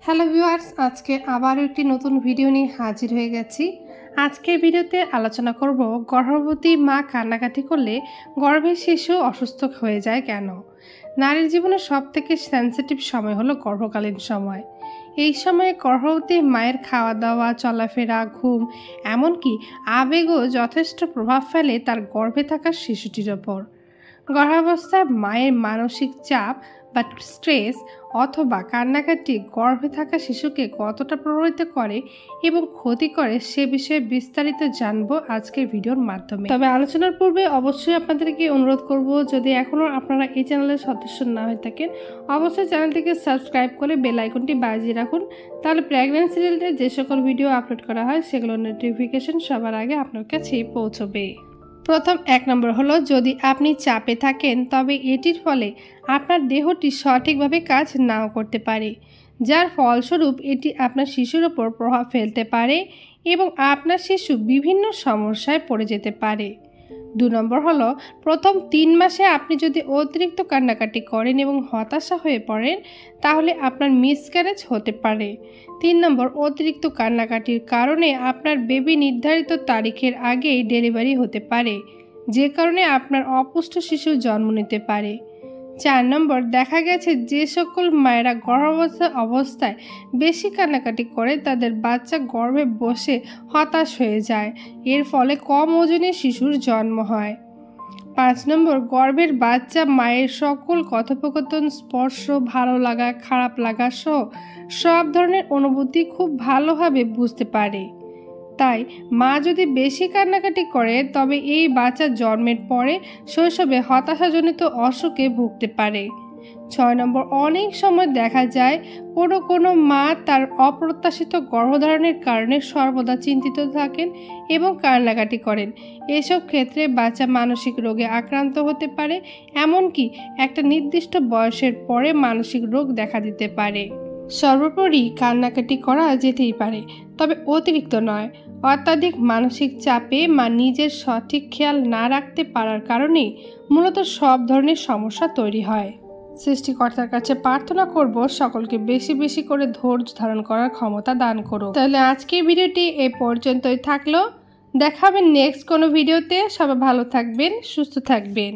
Hello viewers, আজকে আবারও একটি নতুন ভিডিও নিয়ে হাজির হয়ে গেছি। আজকের ভিডিওতে আলোচনা করব গর্ভবতী মা কান্নাকাটি করলে গর্ভের শিশু অসুস্থ হয়ে যায় কেন। নারীর জীবনের সবথেকে সেন্সিটিভ সময় হলো গর্ভকালীন সময়। এই সময়ে গর্ভবতী মায়ের খাওয়া দাওয়া, চলাফেরা, ঘুম, এমনকি আবেগও যথেষ্ট প্রভাব ফেলে তার গর্ভে থাকা শিশুটির ওপর। গর্ভাবস্থায় মায়ের মানসিক চাপ বা স্ট্রেস অথবা কান্নাকাটি গর্ভে থাকা শিশুকে কতটা প্রভাবিত করে এবং ক্ষতি করে সে বিষয়ে বিস্তারিত জানবো আজকের ভিডিওর মাধ্যমে। তবে আলোচনার পূর্বে অবশ্যই আপনাদেরকে অনুরোধ করব, যদি এখনও আপনারা এই চ্যানেলের সদস্য না হয়ে থাকেন অবশ্যই চ্যানেলটিকে সাবস্ক্রাইব করে বেল আইকনটি বাজিয়ে রাখুন। তাহলে প্রেগন্যান্সি রিলেটেড যে সকল ভিডিও আপলোড করা হয় সেগুলোর নোটিফিকেশন সবার আগে আপনার কাছেই পৌঁছবে। প্রথম 1 নম্বর হলো, যদি আপনি চাপে থাকেন তবে এটির ফলে আপনার দেহটি সঠিকভাবে কাজ নাও করতে পারে, যার ফলস্বরূপ এটি আপনার শিশুর ওপর প্রভাব ফেলতে পারে এবং আপনার শিশু বিভিন্ন সমস্যায় পড়ে যেতে পারে। 2 নম্বর হলো, প্রথম 3 মাসে আপনি যদি অতিরিক্ত কান্নাকাটি করেন এবং হতাশা হয়ে পড়েন তাহলে আপনার মিসক্যারেজ হতে পারে। 3 নম্বর, অতিরিক্ত কান্নাকাটির কারণে আপনার বেবি নির্ধারিত তারিখের আগেই ডেলিভারি হতে পারে, যে কারণে আপনার অপুষ্ট শিশু জন্ম নিতে পারে। 4 নম্বর, দেখা গেছে যে সকল মায়েরা গর্ভাবস্থ অবস্থায় বেশি কান্নাকাটি করে তাদের বাচ্চা গর্ভে বসে হতাশ হয়ে যায়, এর ফলে কম ওজনে শিশুর জন্ম হয়। 5 নম্বর, গর্ভের বাচ্চা মায়ের সকল কথোপকথন, স্পর্শ, ভালো লাগা, খারাপ লাগা সহ সব ধরনের অনুভূতি খুব ভালোভাবে বুঝতে পারে। তাই মা যদি বেশি কান্নাকাটি করে তবে এই বাচ্চা জন্মের পরে শৈশবে হতাশাজনিত অসুখে ভুগতে পারে। 6 নম্বর, অনেক সময় দেখা যায় কোনো মা তার অপ্রত্যাশিত গর্ভধারণের কারণে সর্বদা চিন্তিত থাকেন এবং কান্নাকাটি করেন। এসব ক্ষেত্রে বাচ্চা মানসিক রোগে আক্রান্ত হতে পারে, এমনকি একটা নির্দিষ্ট বয়সের পরে মানসিক রোগ দেখা দিতে পারে। সর্বোপরি কান্নাকাটি করা যেতেই পারে, তবে অতিরিক্ত নয়। অত্যাধিক মানসিক চাপে মা নিজের সঠিক খেয়াল না রাখতে পারার কারণেই মূলত সব ধরনের সমস্যা তৈরি হয়। সৃষ্টিকর্তার কাছে প্রার্থনা করব সকলকে বেশি বেশি করে ধৈর্য ধারণ করার ক্ষমতা দান করুন। তাহলে আজকের ভিডিওটি এই পর্যন্তই থাকলো। দেখা হবে নেক্সট কোনো ভিডিওতে। সবাই ভালো থাকবেন, সুস্থ থাকবেন।